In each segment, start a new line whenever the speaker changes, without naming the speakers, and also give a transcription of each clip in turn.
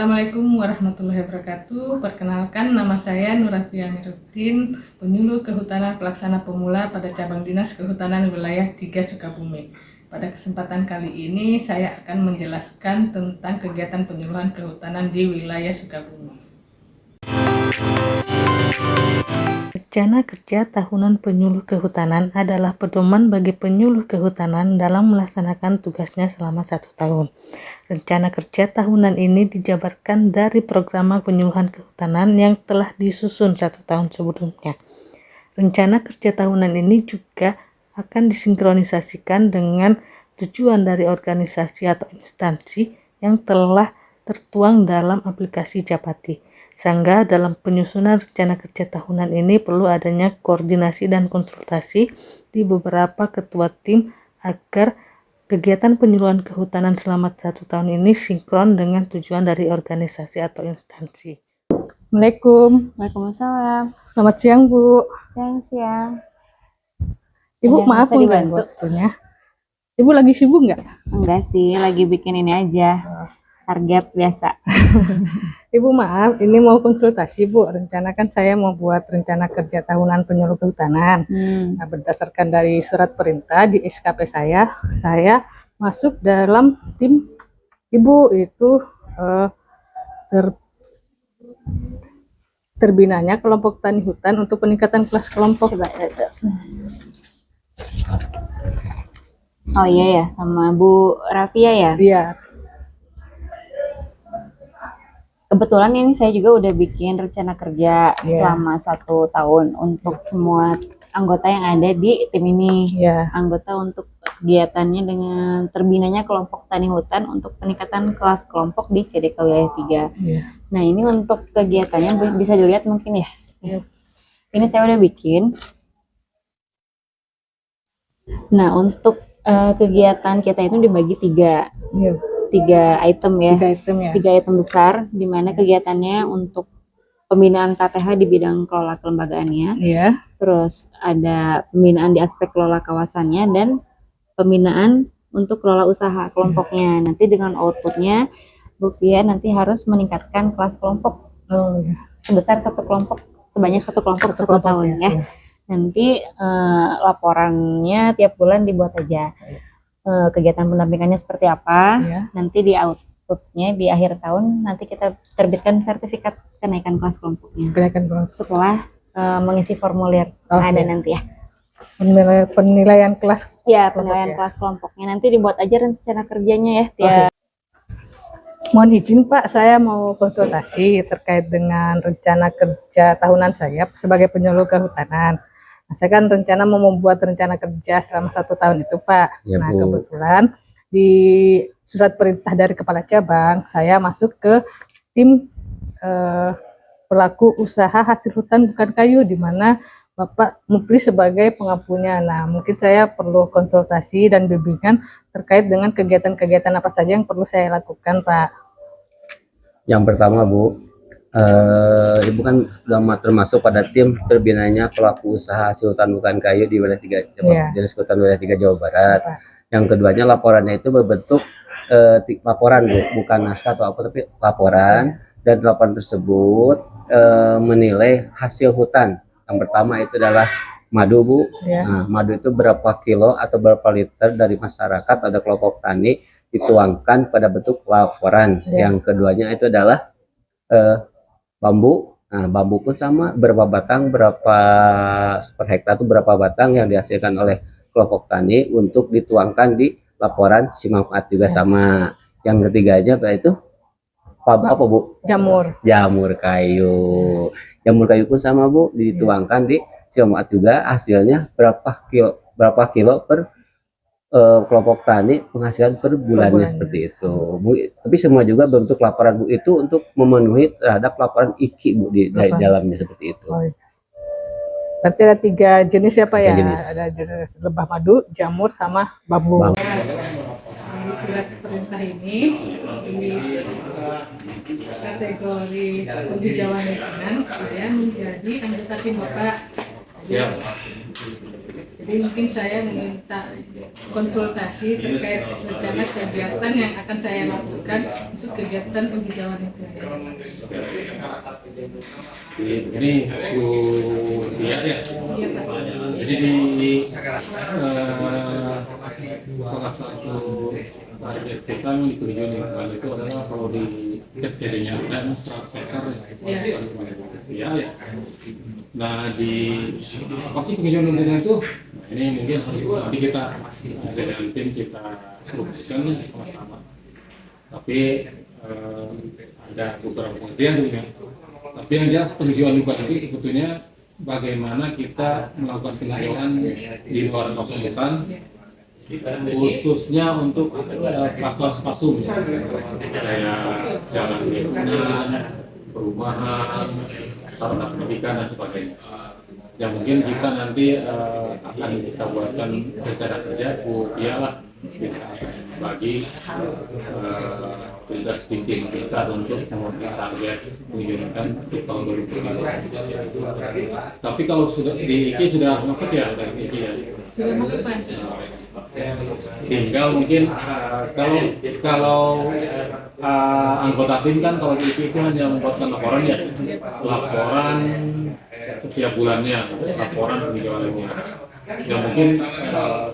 Assalamualaikum warahmatullahi wabarakatuh. Perkenalkan, nama saya Nurafiah Amiruddin, penyuluh kehutanan pelaksana pemula pada cabang dinas kehutanan wilayah 3 Sukabumi. Pada kesempatan kali ini saya akan menjelaskan tentang kegiatan penyuluhan kehutanan di wilayah Sukabumi. Rencana kerja tahunan penyuluh kehutanan adalah pedoman bagi penyuluh kehutanan dalam melaksanakan tugasnya selama 1 tahun. Rencana kerja tahunan ini dijabarkan dari program penyuluhan kehutanan yang telah disusun 1 tahun sebelumnya. Rencana kerja tahunan ini juga akan disinkronisasikan dengan tujuan dari organisasi atau instansi yang telah tertuang dalam aplikasi Japati. Sehingga dalam penyusunan rencana kerja tahunan ini perlu adanya koordinasi dan konsultasi di beberapa ketua tim agar kegiatan penyuluhan kehutanan selama 1 tahun ini sinkron dengan tujuan dari organisasi atau instansi. Assalamualaikum.
Waalaikumsalam.
Selamat siang, Bu.
Siang.
Ibu, maaf mengganggu waktunya. Ibu lagi sibuk nggak?
Enggak sih, lagi bikin ini aja. Target biasa.
Ibu maaf, ini mau konsultasi Bu. Rencana kan saya mau buat rencana kerja tahunan penyuluh kehutanan. Nah, berdasarkan dari surat perintah di SKP saya masuk dalam tim Ibu itu terbinanya kelompok tani hutan untuk peningkatan kelas kelompok.
Coba itu. Oh iya ya, sama Bu Rafia ya?
Iya.
Kebetulan ini saya juga udah bikin rencana kerja selama 1 tahun untuk semua anggota yang ada di tim ini. Anggota untuk kegiatannya dengan terbinanya kelompok tani hutan untuk peningkatan kelas kelompok di CDK wilayah 3. Nah, ini untuk kegiatannya bisa dilihat mungkin ya. Ini saya udah bikin. Nah, untuk kegiatan kita itu dibagi 3 item ya. 3 item besar, di mana kegiatannya untuk pembinaan KTH di bidang kelola kelembagaannya. Terus ada pembinaan di aspek kelola kawasannya dan pembinaan untuk kelola usaha kelompoknya. Nanti dengan outputnya Rufia nanti harus meningkatkan kelas kelompok sebesar 1 kelompok, sebanyak 1 kelompok 10 tahun ya. Nanti laporannya tiap bulan dibuat aja. Kegiatan pendampingannya seperti apa, nanti di outputnya di akhir tahun nanti kita terbitkan sertifikat kenaikan kelas kelompoknya setelah mengisi formulir ada nanti ya.
Penilaian kelas
penilaian kelas kelompoknya nanti dibuat aja rencana kerjanya ya.
Mohon izin Pak, saya mau konsultasi terkait dengan rencana kerja tahunan saya sebagai penyuluh kehutanan. Nah, saya kan rencana mau membuat rencana kerja selama 1 tahun itu Pak. Nah, kebetulan di surat perintah dari kepala cabang saya masuk ke tim pelaku usaha hasil hutan bukan kayu, di mana Bapak Mupri sebagai pengampunya. Nah, mungkin saya perlu konsultasi dan bimbingan terkait dengan kegiatan-kegiatan apa saja yang perlu saya lakukan Pak.
Yang pertama Bu, Ibu kan sudah termasuk pada tim terbinanya pelaku usaha hasil hutan bukan kayu di wilayah 3 Dinas Kehutanan wilayah 3 Jawa Barat. Yang keduanya laporannya itu berbentuk laporan Bu, bukan naskah atau apa, tapi laporan. Dan laporan tersebut menilai hasil hutan. Yang pertama itu adalah madu Bu. Nah, madu itu berapa kilo atau berapa liter dari masyarakat ada kelompok tani dituangkan pada bentuk laporan. Yang keduanya itu adalah bambu. Nah, bambu pun sama, berapa batang, berapa per hektar itu berapa batang yang dihasilkan oleh kelompok tani untuk dituangkan di laporan si manfaat juga sama. Yang ketiganya itu apa Bu? Jamur kayu. Jamur kayu pun sama Bu, dituangkan di si manfaat juga, hasilnya berapa kilo per kelompok tani, penghasilan per bulannya seperti itu Bu. Tapi semua juga bentuk laporan Bu itu untuk memenuhi terhadap laporan IKI Bu di dalamnya seperti itu.
Berarti ada 3 jenis ya Pak ya? Ada jenis lebah madu, jamur, sama bambu. Di surat perintah ini di kategori penghijauan lingkungan saya menjadi anggota tim Bapak. Jadi mungkin saya meminta konsultasi terkait rencana kegiatan yang akan saya lakukan untuk kegiatan penghijauan itu.
Ini Bu Tia ya.
Iya Pak.
Jadi di salah satu target kita yang di tujuan lingkungan itu adalah kalau di cascading-nya dan 100 hektar ya. Nah di apa sih penghijauan lingkungan itu? Nah, ini mungkin harus nanti kita dengan tim kita rumuskan sama-sama. Tapi ada beberapa pengertian juga. Tapi yang jelas penghijauan lingkungan itu sebetulnya bagaimana kita melakukan penghijauan di luar kawasan hutan, khususnya untuk pasar-pasum kayak jalan lingkungan, perumahan, sarana pendidikan dan sebagainya. Ya mungkin kita nanti akan kita buatkan rencana kerja Bu Pia kita bagi tugas tim kita untuk target menunjukkan di tahun 2020. Tapi kalau sudah di IKI sudah masuk ya dari IKI ya.
Sudah masuk Pak.
Tinggal mungkin kalau anggota tim kan kalau di IKI itu hanya membuatkan laporan ya, laporan setiap bulannya, laporan penghijauannya. Ya mungkin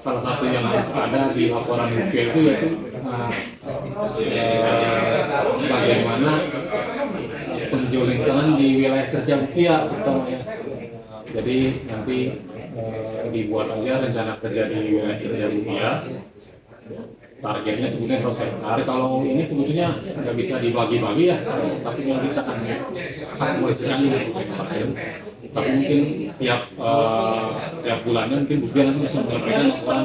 salah satu yang harus ada di laporan UPIA itu yaitu bagaimana penghijauan lingkungan di wilayah kerja UPIA misalnya. Jadi nanti dibuat aja rencana kerja di wilayah kerja UPIA. Targetnya sebetulnya 100 hektar. Kalau ini sebetulnya nggak bisa dibagi-bagi ya, tapi yang kita akan akumulasikan ini. Tapi mungkin tiap bulannya mungkin bukan nanti bisa menyampaikan laporan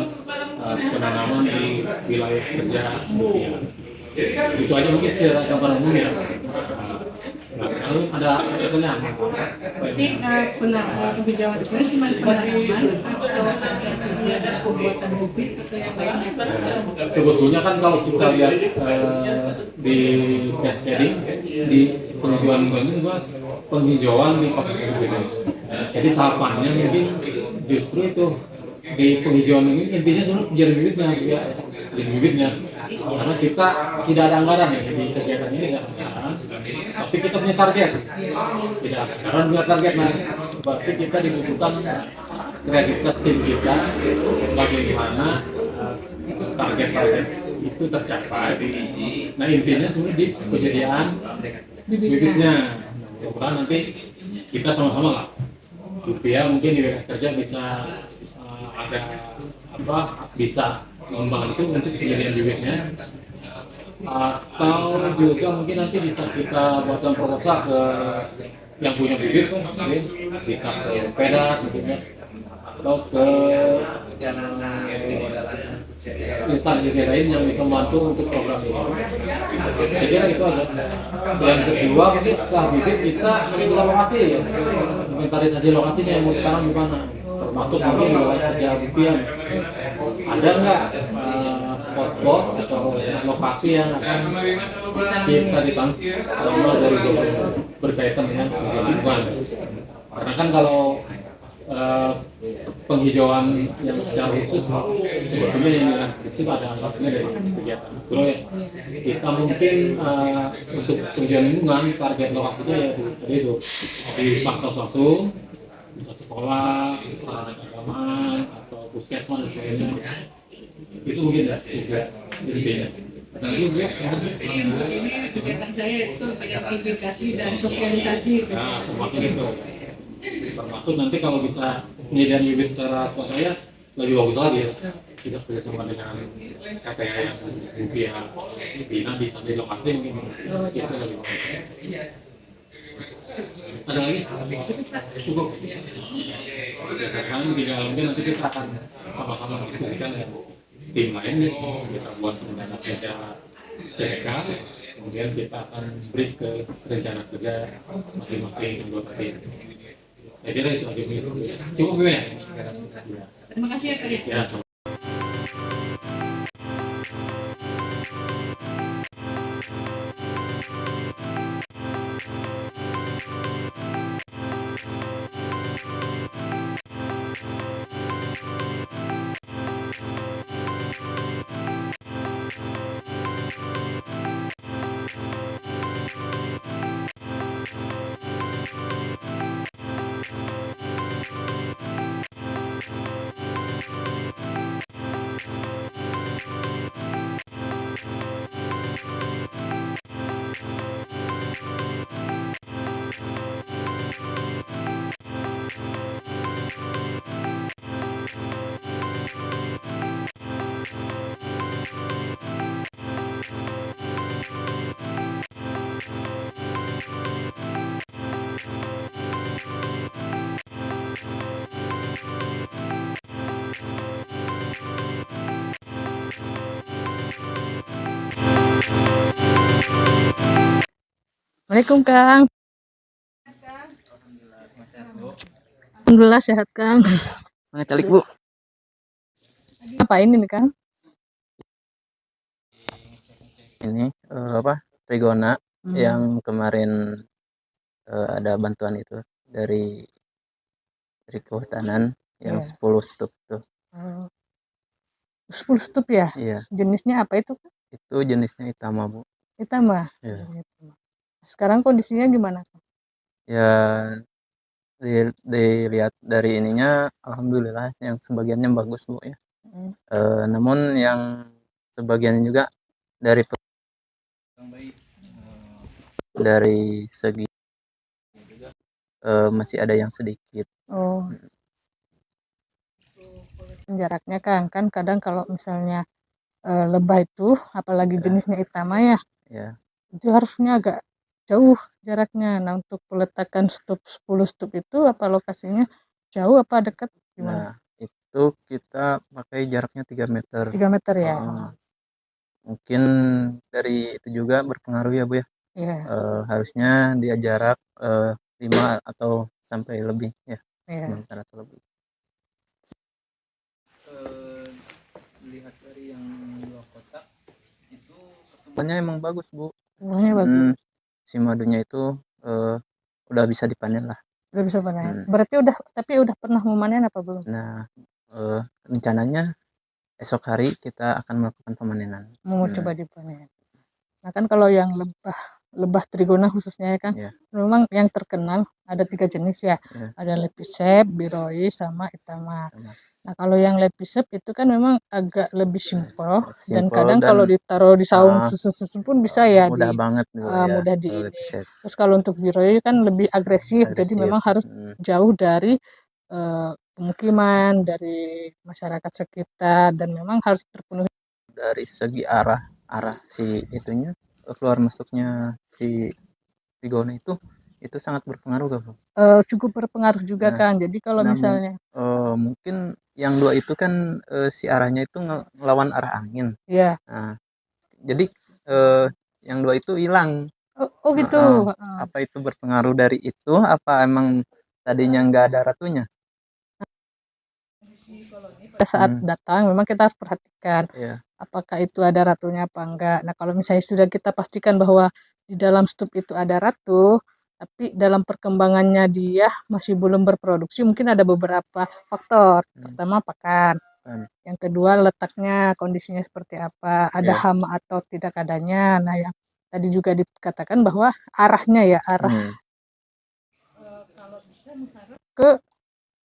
penanaman di wilayah kerja UPIA. Itu aja mungkin secara gambaran umum ya. Nah, lalu ada pertanyaan.
Berarti penghijauan itu cuma penanaman atau ada kegiatan pembuatan bibit atau yang lainnya?
Sebetulnya kan kalau kita lihat di cascading di penghijauan ini juga penghijauan di pos bibit. Jadi tahapannya mungkin justru itu di penghijauan ini intinya sebenarnya jaring bibitnya juga bibitnya. Karena kita tidak ada anggaran ya di kegiatan ini nggak ada anggaran, tapi kita punya target. Tidak ada anggaran, punya target. Nah, berarti kita dibutuhkan kreativitas tim kita bagaimana target-target itu tercapai. Nah intinya sebenarnya di penyediaan bibitnya. Mudah-mudahan nanti kita sama-sama lah. UPIA mungkin di wilayah kerja bisa ada bisa membantu untuk penyediaan bibitnya, atau juga mungkin nanti bisa kita buatkan proposal ke yang punya bibit, mungkin bisa ke PEDAS mungkin, atau ke instansi lain yang bisa membantu untuk program ini. Saya kira itu aja. Yang kedua mungkin setelah bibit kita menentukan lokasi ya, inventarisasi lokasinya yang mau ditanam di mana. Termasuk mungkin wilayah kerja UPIA. Ada nggak spot-spot atau lokasi yang akan kita ditanam selama dari berkaitan dengan lingkungan? Karena kan kalau penghijauan yang secara khusus sebetulnya yang dengan prinsip ada anggapannya dari kegiatan mikro ya. Kita mungkin untuk penghijauan lingkungan target lokasinya ya itu di Pasar-Pasum, bisa sekolah, sarana keagamaan, atau puskesmas dan sebagainya. Itu mungkin ya, jadi beda. Nah, itu ya.
Ini kegiatan saya itu edukasi dan sosialisasi.
Nah, termasuk itu. Termasuk nanti kalau bisa penyediaan bibit secara swadaya lebih bagus lagi ya. Kita bekerjasama dengan KPA yang UPIA, Bina bisa di lokasi mungkin kita lebih bagus. Ada lagi? Cukup. Sekarang tinggal mungkin nanti kita akan sama-sama diskusikan dengan tim lain. Kita buat rencana kerja CK, kemudian kita akan beri ke rencana kerja masing-masing anggota tim. Saya kira itu aja. Cukup ya?
Terima kasih ya Pak.
Ya.
Assalamualaikum Kang. Alhamdulillah sehat Kang.
Ngecalik Bu.
Ngapain ini Kang?
Ini Trigona yang kemarin ada bantuan itu dari kehutanan yang 10 stup tuh.
10 stup ya?
Iya,
Jenisnya apa itu?
itu jenisnya Itama Bu.
Itama.
Iya.
Sekarang kondisinya gimana?
Ya dilihat dari ininya, alhamdulillah yang sebagiannya bagus Bu ya. Namun yang sebagian juga dari segi masih ada yang sedikit.
Oh. Jaraknya Kang, kan kadang kalau misalnya lebah itu, apalagi jenisnya Itama ya, itu harusnya agak jauh jaraknya. Nah untuk peletakan stup 10 stup itu apa lokasinya jauh apa dekat gimana?
Nah itu kita pakai jaraknya 3 meter.
3 meter ya?
Mungkin dari itu juga berpengaruh ya Bu ya.
Iya.
Harusnya dia jarak 5 atau sampai lebih ya.
Iya.
Sementara atau lebih. Lihat dari yang 2 kotak itu pertumbuhannya emang bagus Bu.
Pertumbuhannya bagus.
Si madunya itu udah bisa dipanen lah.
Udah bisa panen. Berarti udah pernah memanen apa belum?
Nah rencananya esok hari kita akan melakukan pemanenan.
Mau coba dipanen. Nah kan kalau yang lebah Trigona khususnya ya kan, memang yang terkenal ada 3 jenis ya, ada Lepisep, Biroi, sama Itama. Nah kalau yang Lepisep itu kan memang agak lebih simpel dan kadang kalau ditaruh di saung susun pun bisa ya,
mudah banget
mudah di ini. Terus kalau untuk Biroi kan lebih agresif, jadi memang harus jauh dari pemukiman, dari masyarakat sekitar, dan memang harus terpenuhi
dari segi arah si itunya, keluar masuknya si Trigona itu sangat berpengaruh gak Bu?
Cukup berpengaruh juga Kang. Jadi kalau misalnya
mungkin yang 2 itu kan si arahnya itu ngelawan arah angin.
Iya.
Nah, jadi yang 2 itu hilang.
Oh gitu.
Apa itu berpengaruh dari itu? Apa emang tadinya nggak ada ratunya?
Saat datang memang kita harus perhatikan apakah itu ada ratunya apa enggak. Nah kalau misalnya sudah kita pastikan bahwa di dalam stup itu ada ratu, tapi dalam perkembangannya dia masih belum berproduksi, mungkin ada beberapa faktor. Pertama pakan, yang kedua letaknya, kondisinya seperti apa, ada hama atau tidak adanya. Nah yang tadi juga dikatakan bahwa arahnya ya, kalau bisa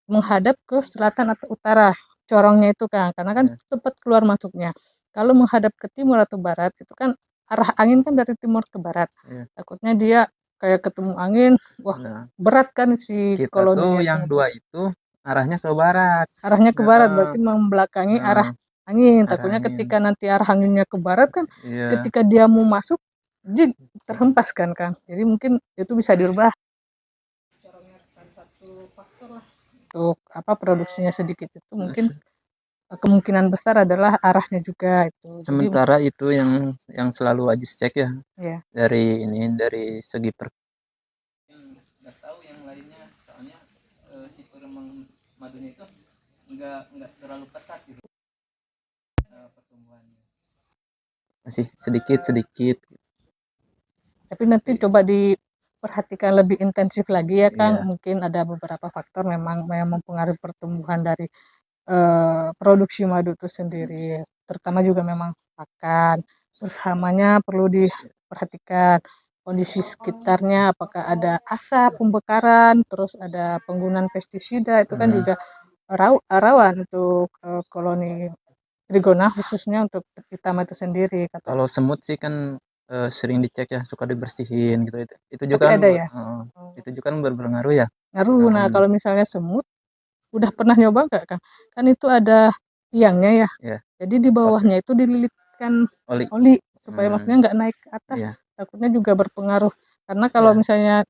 menghadap ke selatan atau utara corongnya itu Kang, karena kan cepat keluar masuknya. Kalau menghadap ke timur atau barat itu kan arah angin kan dari timur ke barat. Takutnya dia kayak ketemu angin, wah berat kan si koloninya.
Kita tuh yang 2 itu arahnya ke barat.
Arahnya ke barat berarti membelakangi arah angin. Takutnya ketika nanti arah anginnya ke barat kan, ketika dia mau masuk dia terhempas kan Kang. Jadi mungkin itu bisa dirubah. Untuk produksinya sedikit itu mungkin kemungkinan besar adalah arahnya juga itu.
Sementara itu yang selalu Ajis cek ya. Dari segi nggak tahu yang lainnya, soalnya si peremang madunya itu nggak terlalu pesat gitu pertumbuhannya. Masih sedikit.
Tapi nanti coba diperhatikan lebih intensif lagi ya Kang. Mungkin ada beberapa faktor memang mempengaruhi pertumbuhan dari produksi madu itu sendiri. Terutama juga memang pakan. Terus hamanya perlu diperhatikan. Kondisi sekitarnya apakah ada asap, pembakaran, terus ada penggunaan pestisida, itu kan juga rawan untuk koloni Trigona khususnya untuk Itama itu sendiri.
Kalau semut sih kan sering dicek ya, suka dibersihin gitu. Itu
Tapi
juga
ada ya?
itu juga kan berpengaruh ya.
Ngaruh. Nah kalau misalnya semut, udah pernah nyoba nggak Kang? Kan itu ada tiangnya ya. Jadi di bawahnya itu dililitkan oli supaya maksudnya nggak naik ke atas. Takutnya juga berpengaruh. Karena kalau misalnya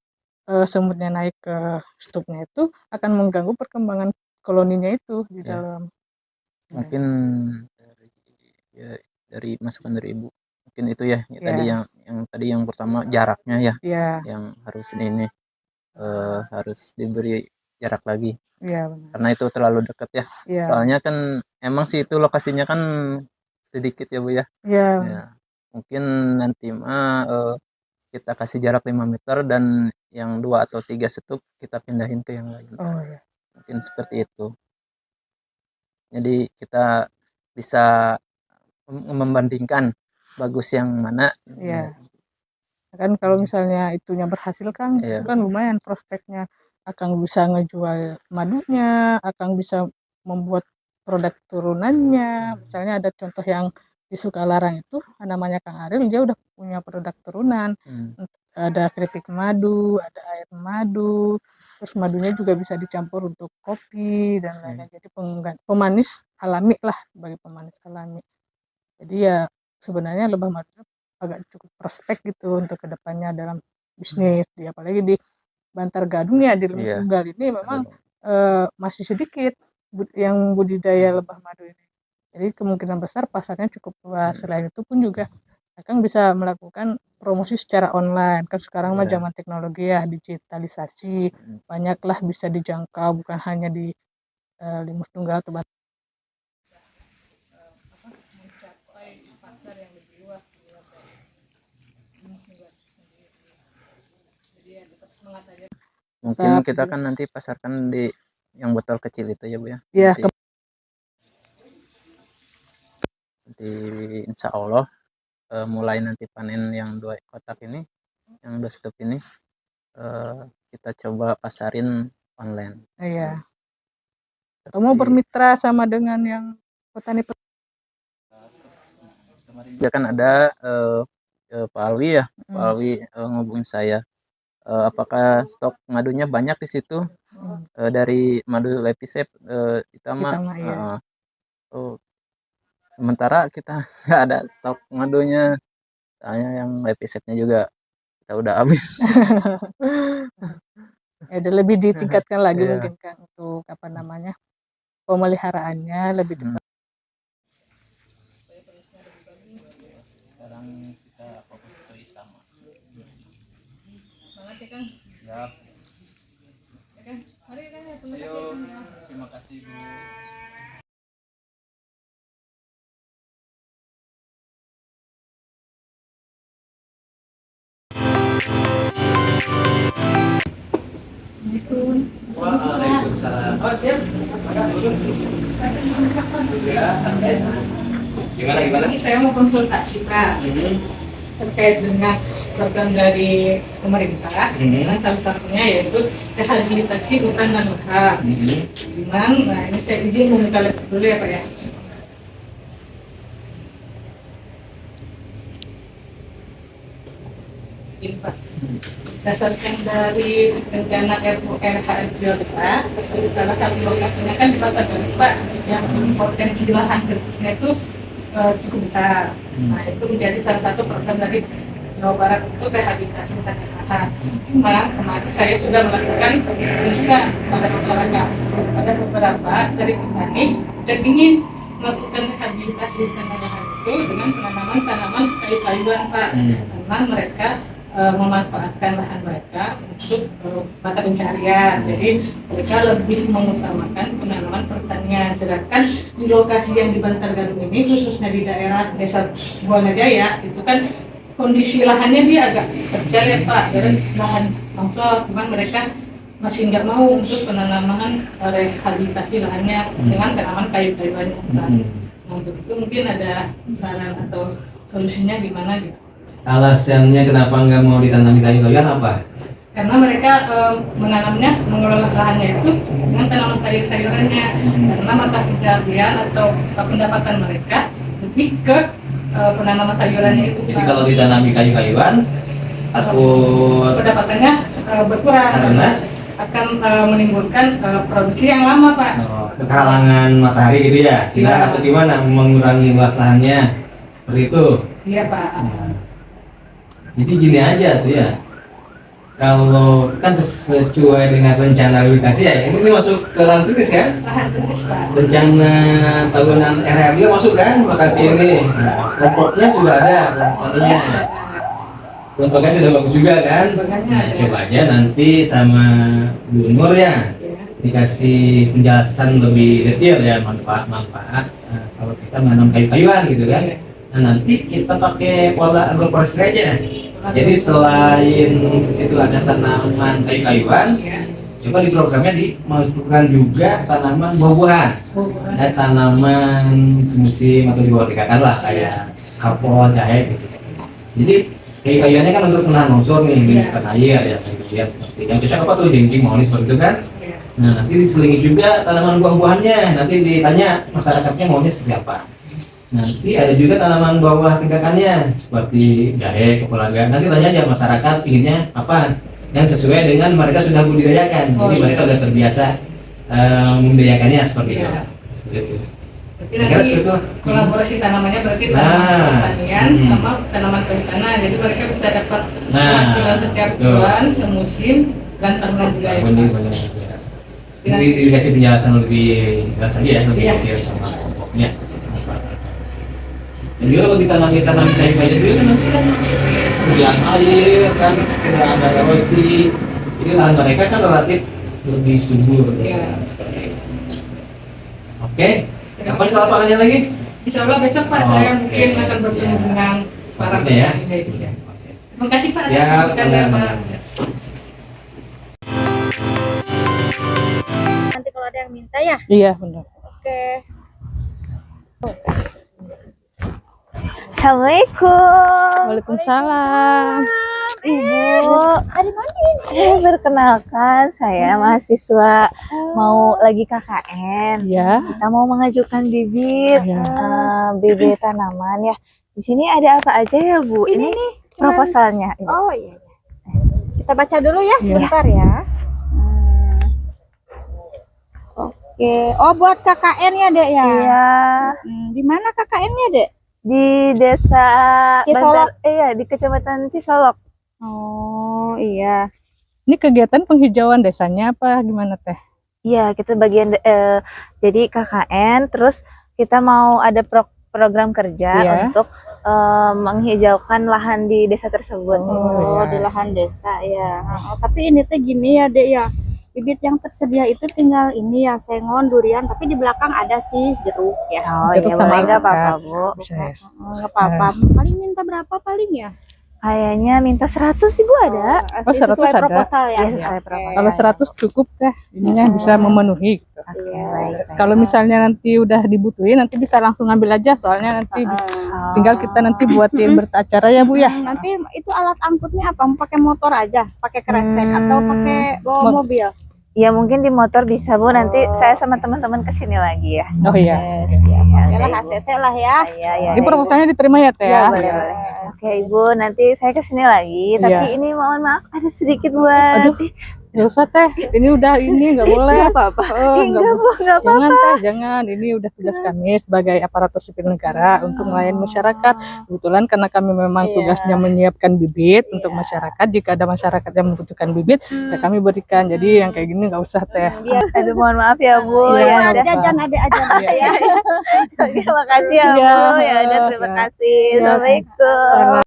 semutnya naik ke stupnya itu akan mengganggu perkembangan koloninya itu di dalam.
Mungkin dari masukan dari Ibu mungkin itu ya, tadi yang pertama jaraknya ya, yang harus ini harus diberi jarak lagi. Karena itu terlalu dekat ya. Soalnya kan emang sih itu lokasinya kan sedikit ya Bu ya. Ya, mungkin nanti mah kita kasih jarak 5 meter dan yang 2 atau 3 stup kita pindahin ke yang lain. Mungkin seperti itu. Jadi kita bisa membandingkan bagus yang mana.
Kan kalau misalnya itunya berhasil kan, itu kan lumayan prospeknya. Akang bisa ngejual madunya, Akang bisa membuat produk turunannya. Misalnya ada contoh yang di Sukalarang itu namanya Kang Ariel, dia udah punya produk turunan. Ada keripik madu, ada air madu, terus madunya juga bisa dicampur untuk kopi dan lainnya. Jadi pemanis alami lah, sebagai pemanis alami. Jadi ya sebenarnya lebah madu agak cukup prospek gitu untuk kedepannya dalam bisnis. Apalagi di Bantar Gadung ya, di Lembah Tunggal ini memang masih sedikit yang budidaya lebah madu ini. Jadi kemungkinan besar pasarnya cukup luas. Selain itu pun juga Akang bisa melakukan promosi secara online. Kan sekarang mah zaman teknologi ya, digitalisasi, banyaklah bisa dijangkau, bukan hanya di Limus Tunggal atau
Mungkin kita kan nanti pasarkan di yang botol kecil itu ya Bu ya. Nanti insya Allah mulai nanti panen yang 2 kotak ini, yang 2 stup ini, kita coba pasarin online.
Atau mau bermitra sama dengan yang petani.
Kemarin juga kan ada Pak Alwi ya, Pak Alwi ngubungin saya. Apakah stok madunya banyak di situ dari madu Lepisep Itama. Sementara kita nggak ada stok madunya, soalnya yang Lepisepnya juga kita udah habis.
Ada lebih ditingkatkan lagi mungkin kan untuk pemeliharaannya lebih tepat.
Sekarang kita fokus ke Itama.
Kang.
Siap.
Mari Kang,
Terima kasih Bu.
Waalaikumsalam. Oh siap. Ya, santai. Gimana?
Ini saya mau konsultasi Pak terkait dengan program dari pemerintah. Salah satunya yaitu rehabilitasi hutan dan lahan. Nah ini saya izin membuka laptop dulu ya Pak ya. Ini Pak. Berdasarkan dari rencana RURH 12, salah satu lokasinya kan di Bantar Gadung Pak, yang potensi lahan grebusnya itu cukup besar. Nah itu menjadi salah satu program dari Jawa Barat itu rehabilitasi hutan dan lahan. Cuma kemarin saya sudah melakukan penelitian pada masyarakat. Ada beberapa dari petani dan ingin melakukan rehabilitasi hutan dan lahan itu dengan penanaman tanaman kayu-kayuan Pak, karena mereka memanfaatkan lahan mereka untuk mata pencarian. Jadi mereka lebih mengutamakan penanaman pertanian. Sedangkan di lokasi yang di Bantar Gadung ini, khususnya di daerah Desa Buanajaya, itu kan kondisi lahannya dia agak terjal ya Pak, jadi lahan longsor. Cuman mereka masih nggak mau untuk penanaman rehabilitasi lahannya dengan tanaman kayu-kayuannya Pak. Untuk itu mungkin ada saran atau solusinya gimana gitu?
Alasannya kenapa nggak mau ditanami kayu-kayuan apa?
Karena mereka mengelola lahannya itu dengan tanaman sayur-sayurannya. Karena mata pencarian atau pendapatan mereka lebih ke penanaman sayurannya itu.
Jadi kalau ditanami kayu-kayuan,
pendapatannya berkurang karena akan menimbulkan produksi yang lama Pak.
Kehalangan matahari gitu ya, sinar atau gimana, mengurangi luas lahannya seperti itu.
Iya Pak.
Jadi gini aja tuh ya,
kalau kan sesuai dengan rencana rehabilitasi ya, ini masuk ke lahan kritis kan? Rencana tahunan RHM juga masuk kan? Lokasi ini, kelompoknya sudah ada, kelompoknya. Kelompoknya sudah bagus juga kan? Coba aja nanti sama Bu Nur ya, dikasih penjelasan lebih detail ya manfaat-manfaat kalau kita menanam kayu-kayuan gitu kan. Nah nanti kita pakai pola agroforestry aja. Jadi selain di situ ada tanaman kayu-kayuan, coba di programnya dimasukkan juga tanaman buah-buahan. Ada tanaman semusim atau di bawah tingkatan lah kayak kapot, jahe gitu. Jadi kayu-kayuannya kan untuk menahan longsor nih, menyimpan air ya, kayu seperti yang cocok apa tuh jengking, manis seperti itu kan. Nah nanti diselingi juga tanaman buah-buahannya, nanti ditanya masyarakatnya maunya seperti apa. Nanti ada juga tanaman bawah tingkatannya seperti jahe, kepulaga. Nanti tanya aja masyarakat inginnya apa yang sesuai dengan mereka sudah budidayakan. Jadi mereka sudah terbiasa membudidayakannya seperti itu. Gitu.
Berarti nanti kolaborasi tanamannya berarti tanaman pertanian sama tanaman kehutanan. Jadi mereka bisa dapat penghasilan setiap bulan, semusim, dan tahunan juga ya.
Benar. Jadi dikasih penjelasan lebih jelas aja ya, lebih detail sama kelompoknya. Dan juga kalau ditanam kayu-kayu juga kan nanti kan sediaan air kan tidak ada erosi, jadi lahan mereka kan relatif lebih subur. Oke, kapan ke lapangannya lagi?
Insya Allah besok Pak saya mungkin akan bertemu dengan para
ya.
Terima kasih Pak.
Siap.
Nanti kalau ada yang minta ya.
Iya benar.
Oke. Assalamualaikum.
Waalaikumsalam.
Ibu. Ada mana? Perkenalkan, saya mahasiswa mau lagi KKN.
Ya.
Kita mau mengajukan bibit, bibit tanaman ya. Di sini ada apa aja ya Bu? Ini proposalnya. Oh iya. Kita baca dulu ya sebentar ya. Oke. Oh buat KKN ya Dek ya? Iya. Di mana KKN-nya Dek? Di desa Cisolok. Iya, di Kecamatan Cisolok. Oh iya.
Ini kegiatan penghijauan desanya apa gimana Teh?
Iya, kita bagian jadi KKN, terus kita mau ada program kerja untuk menghijaukan lahan di desa tersebut.
Oh, di lahan desa ya. Tapi ini teh gini ya Dek ya. Bibit yang tersedia itu tinggal ini ya, sengon, durian, tapi di belakang ada sih jeruk ya.
Oh iya, boleh nggak apa-apa Bu?
Nggak apa-apa. Paling minta berapa paling ya?
Kayaknya minta 100 Ibu ada.
Oh, 100 sesuai ada. Proposal ya.
Iya, sesuai proposal.
Kalau 100 cukup Teh, ininya bisa memenuhi. Gitu.
Oke, baik.
Kalau misalnya nanti udah dibutuhin, nanti bisa langsung ngambil aja, soalnya nanti tinggal kita nanti buatin bertacara ya Bu ya.
Nanti itu alat angkutnya apa? Mau pakai motor aja, pakai kresek atau pakai bawa mobil?
Ya mungkin di motor bisa Bu, nanti saya sama teman-teman kesini lagi ya.
Oh iya.
Yalah ACC lah ya.
Iya.
Ini proposalnya diterima ya Teh ya?
Boleh. Oke Ibu, nanti saya kesini lagi. Tapi ini mohon maaf ada sedikit buat.
Aduh, nggak usah Teh. Ini udah nggak boleh.
Nggak apa-apa. Enggak Bu, nggak apa-apa.
Jangan Teh, jangan. Ini udah tugas kami sebagai aparatur sipil negara untuk melayani masyarakat. Kebetulan karena kami memang tugasnya menyiapkan bibit untuk masyarakat. Jika ada masyarakat yang membutuhkan bibit, ya kami berikan. Jadi yang kayak gini nggak usah Teh.
Aduh, mohon maaf ya Bu.
Ya, ada jajan ya.
Oke, makasih ya Bu. Ya udah, terima kasih. Assalamualaikum.